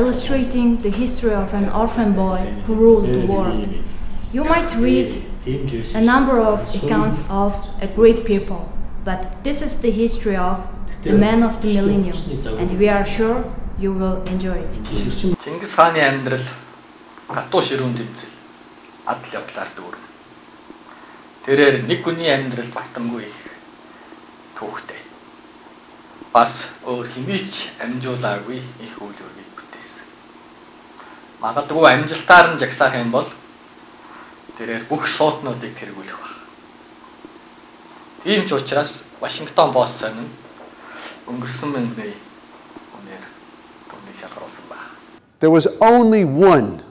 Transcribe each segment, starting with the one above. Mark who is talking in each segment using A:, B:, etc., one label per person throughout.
A: illustrating the history of an orphan boy who ruled the world. You might read a number of accounts of a great people, but this is the history of the man of the millennium, and we are sure you will enjoy it.
B: Genghis Khan-ы амьдрал гатуу ширүүн тэмцэл адал явдлаар дүүрэн. Тэрээр нэг хүний амьдрал багтамгүй их түүхтэй. Бас өөр хэмээч амжуулаагүй их үйл явдлыг бүтээсэн. Магадгүй амжилтаар нь жагсаах юм бол тэрээр бүх суутнуудыг тэргүүлэх баг. Тийм ч учраас Вашингтон Пост сонин өнгөрсөн мэндний үнээр түүнийг шалгаруулсан баг.
C: There was only one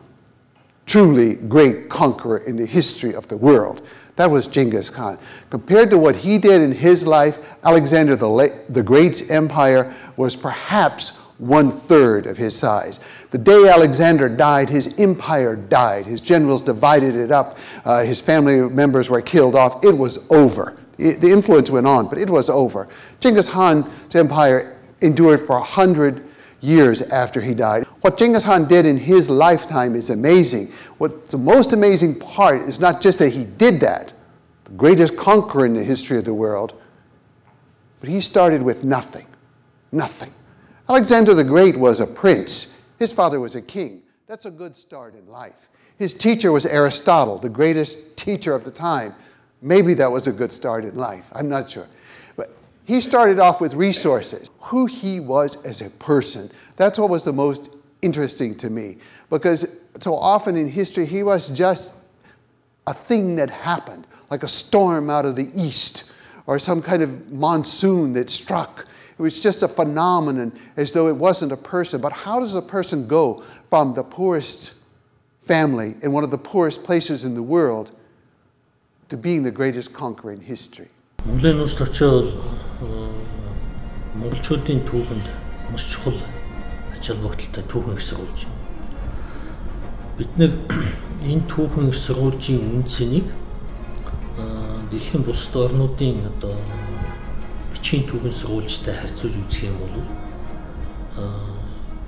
C: truly great conqueror in the history of the world. That was Genghis Khan. Compared to what he did in his life, Alexander the Great's empire was perhaps 1/3 of his size. The day Alexander died, his empire died. His generals divided it up. His family members were killed off. It was over. The influence went on, but it was over. Genghis Khan's empire endured for 100 years after he died. What Genghis Khan did in his lifetime is amazing. What's the most amazing part is not just that he did that, the greatest conqueror in the history of the world, but he started with nothing. Nothing. Alexander the Great was a prince. His father was a king. That's a good start in life. His teacher was Aristotle, the greatest teacher of the time. Maybe that was a good start in life. I'm not sure. But he started off with resources. Who he was as a person, that's what was the most interesting to me. Because so often in history, he was just a thing that happened, like a storm out of the east, or some kind of monsoon that struck. It was just a phenomenon, as though it wasn't a person. But how does a person go from the poorest family in one of the poorest places in the world to being the greatest conqueror in history?
D: Монголын улс төрчөөр монголчуудын түүхэнд маш чухал ач холбогдолтой түүхэн их сурвалж. Бид нэг энэ түүхэн их сурвалжийн үндсэнийг дэлхийн бусад орнуудын одоо бичгийн түүхэн сурвалжтай харьцуулж үзэх юм бол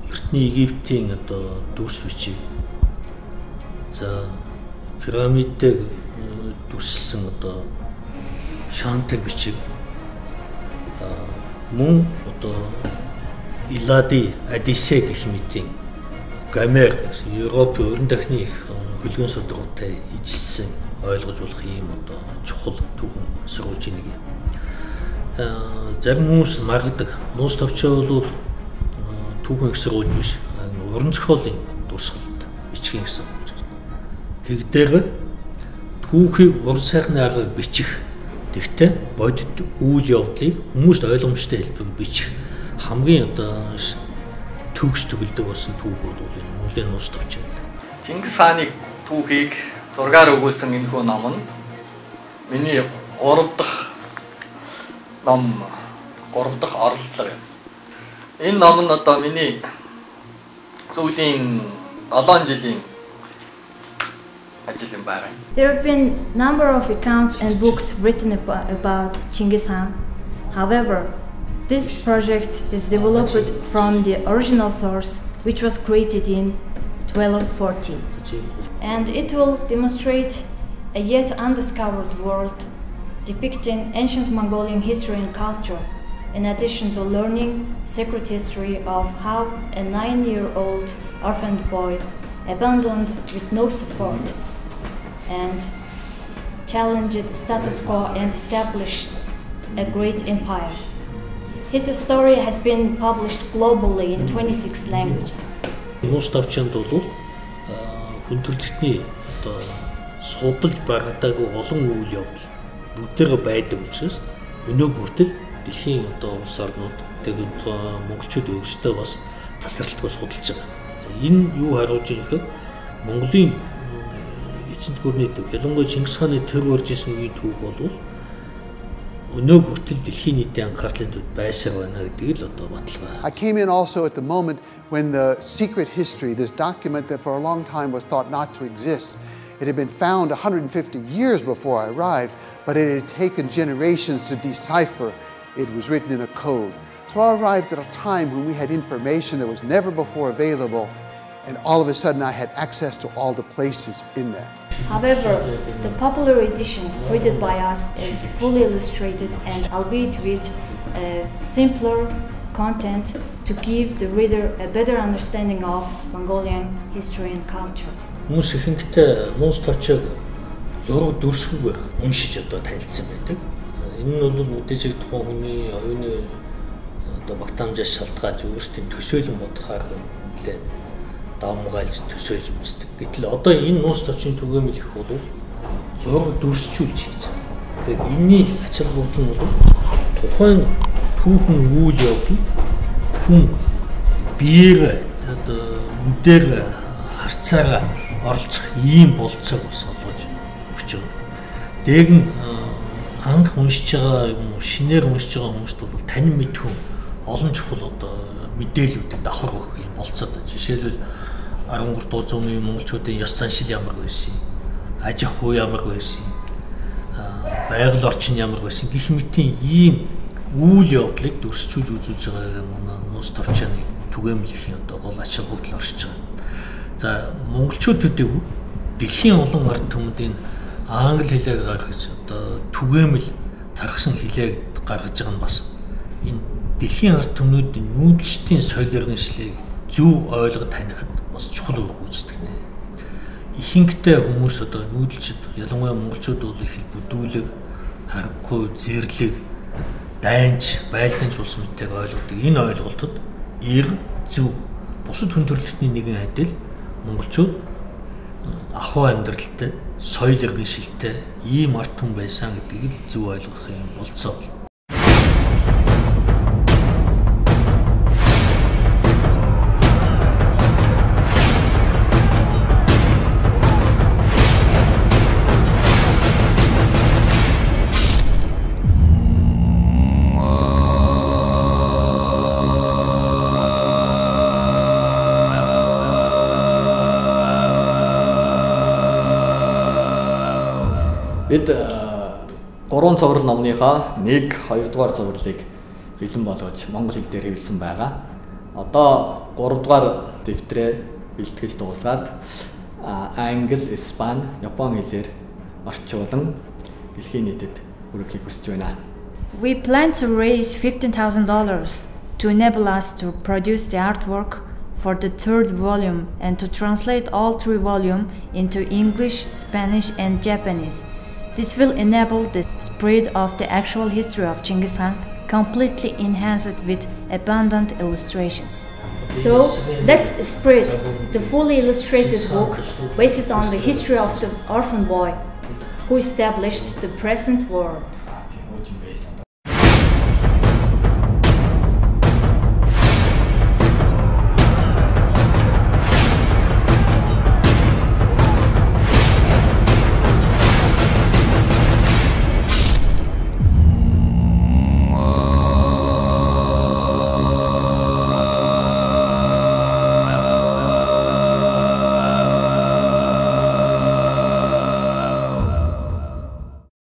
D: эртний Египтийн одоо дүрс бичиг, за пирамидыг дүрссэн одоо шаантыг бичиг, мөн одоо Илади, Одиссей гэх мэтийн Гомер, Европын өрн дахны их хөлгөн судруултай ижилсэн ойлгож болох юм одоо чухал түүхэн сурвалжийн нэг юм. Зарим хүмүүс маргадаг. Нуус товчоо бол түүхэн их сурвалж биш. Уран зохиолын дурсгалт бичгийн их сурвалж. Хэгдээр түүхийг уран сайхны аргаар бичих. Тэгтээ бодит үйл явдлыг хүмүүст ойлгомжтой хэлбэрээр бичих хамгийн одоо төгс төгөлдөг болсон түүх бол энэ Монголын нуус товчоо.
B: Чингис хааны түүхийг зургаар өгүүлсэн энэ хүү ном нь миний 3 дахь ном, 3 дахь оролдлого юм. Энэ ном нь одоо миний сүүлийн 7 жилийн ажил юм байна.
A: There have been a number of accounts and books written about Genghis Khan. However, this project is developed from the original source, which was created in 1214. And it will demonstrate a yet undiscovered world depicting ancient Mongolian history and culture, in addition to learning secret history of how a 9-year-old orphaned boy abandoned with no support and challenged status quo and established a great empire. His story has been published globally in 26 languages.
D: Нуус товчонд бол хүндрэлтний одоо судалж багтаагүй олон үйл явдал бүгдээр байдаг учраас өнөөг хүртэл дэлхийн одоо улс орнууд тэгээд монголчууд өөрсдөө бас тасралтгүй судалж байгаа. Энэ юу харуулж байгаа гэхээр Монголын эцэнт гүрний төв, ялангуяа Чингис хааны төр орж исэн үеийн түүх бол өнөөг хүртэл дэлхийн нийтийн анхаарлын төвд байсаар байна гэдгийг л одоо баталгаа.
C: I came in also at the moment when the secret history, this document that for a long time was thought not to exist, it had been found 150 years before I arrived, but it had taken generations to decipher. It was written in a code. So I arrived at a time when we had information that was never before available, and all of a sudden I had access to all the places in there.
A: However, the popular edition printed by us is fully illustrated and albeit with simpler content to give the reader a better understanding of Mongolian history and culture.
D: Хүмүүс ихэнхдээ нууц товчог зураг дүрсгүүгээр уншиж одоо танилцсан байдаг. Энэ нь бол мэдээж тухайн хүний оюуны одоо багтаамжаас шалтгаалж өөрсдийн төсөөлөн бодохоор нэлээд давмгайлж төсөөлж үздэг. Гэтэл одоо энэ нууц товчгийн түгээмэл их бол зураг дүрсчүүлж хийж. Тэгэхээр энэний ач холбогдол нь бол тухайн түүхэн үйл явдал хүн биеэр одоо нүдээр харцаараа оролцох ийм болцоог бас олгож өгч байгаа. Дээг нь анх уншиж байгаа юм уу, шинээр уншиж байгаа хүмүүст бол танин мэдхүн олон чухал одоо мэдээллүүдийг давхар өгөх юм болцоод байна. Жишээлбэл 13 дугаар зууны монголчуудын ёс заншил ямар байсан, аж ахуй ямар байсан, байгаль орчин ямар байсан гэх мэтийн ийм үйл явдлыг дүрсчүүлж үзүүлж байгаа манай нууц товчооны түгээмлийн одоо гол ач холбогдол оршиж байгаа. За монголчууд төдийгүй дэлхийн олон ард түмэдийн англи хэлээр гаргаж одоо түгээмэл тархсан хэлээр гаргаж байгаа нь бас энэ дэлхийн ард түмнүүдийн нүүдэлчдийн соёл иргэншлийг зөв ойлгож танихад бас чухал үр гүйцэтгэв нэ. Ихэнхдээ хүмүүс одоо нүүдэлчд ялангуяа монголчууд бол их бүдүүлэг, харахгүй, зэрлэг, дайнч, байлданч улс мэдтэйг ойлгодог. Энэ ойлголтод эр, зөв, бусад хүн төрөлхтний нэгэн адил монголчууд ахуй амьдралтай, соёл иргэншилтэй ийм ард түмэн байсан гэдгийг зөв ойлгох юм болцоо.
B: Бид 3 цоврал номныхоо 1, 2 дугаар цоврлыг бэлэн болгож монгол хэл дээр хэвлэсэн байгаа. Одоо 3 дугаар дэвтрээ бэлтгэж дуусгаад англи, испани, япон хэлээр орчуулан дэлхийн нийтэд хүргэхийг хүсэж байна.
A: We plan to raise $15,000 to enable us to produce the artwork for the 3rd volume and to translate all 3 volumes into English, Spanish and Japanese. This will enable the spread of the actual history of Genghis Khan, completely enhanced with abundant illustrations. So let's spread the fully illustrated book based on the history of the orphan boy who established the present world.